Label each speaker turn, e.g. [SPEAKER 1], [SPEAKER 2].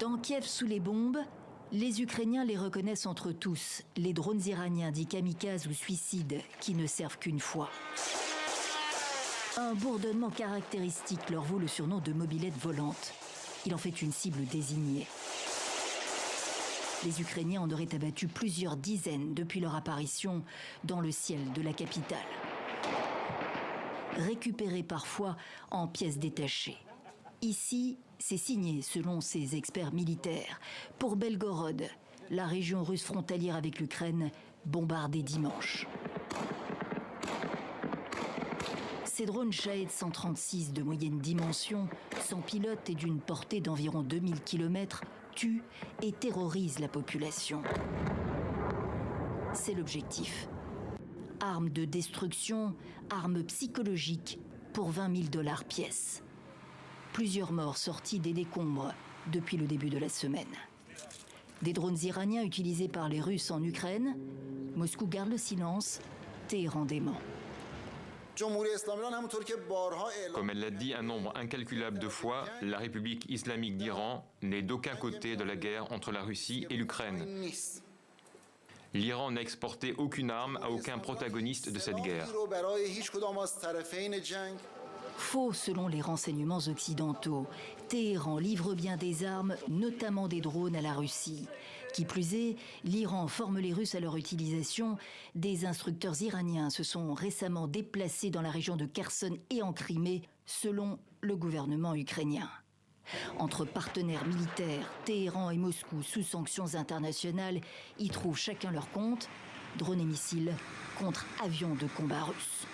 [SPEAKER 1] Dans Kiev sous les bombes, les Ukrainiens les reconnaissent entre tous, les drones iraniens dits kamikazes ou suicides qui ne servent qu'une fois. Un bourdonnement caractéristique leur vaut le surnom de mobilette volante. Il en fait une cible désignée. Les Ukrainiens en auraient abattu plusieurs dizaines depuis leur apparition dans le ciel de la capitale. Récupérés parfois en pièces détachées. Ici, c'est signé selon ces experts militaires. Pour Belgorod, la région russe frontalière avec l'Ukraine, bombardée dimanche. Ces drones Shahed 136 de moyenne dimension, sans pilote et d'une portée d'environ 2000 km, tuent et terrorisent la population. C'est l'objectif. Armes de destruction, armes psychologiques pour 20 000 $ pièce. Plusieurs morts sortis des décombres depuis le début de la semaine. Des drones iraniens utilisés par les Russes en Ukraine. Moscou garde le silence, Téhéran dément.
[SPEAKER 2] Comme elle l'a dit un nombre incalculable de fois, la République islamique d'Iran n'est d'aucun côté de la guerre entre la Russie et l'Ukraine. L'Iran n'a exporté aucune arme à aucun protagoniste de cette guerre.
[SPEAKER 1] Faux selon les renseignements occidentaux. Téhéran livre bien des armes, notamment des drones à la Russie. Qui plus est, l'Iran forme les Russes à leur utilisation. Des instructeurs iraniens se sont récemment déplacés dans la région de Kherson et en Crimée, selon le gouvernement ukrainien. Entre partenaires militaires, Téhéran et Moscou, sous sanctions internationales, y trouvent chacun leur compte. Drones et missiles contre avions de combat russes.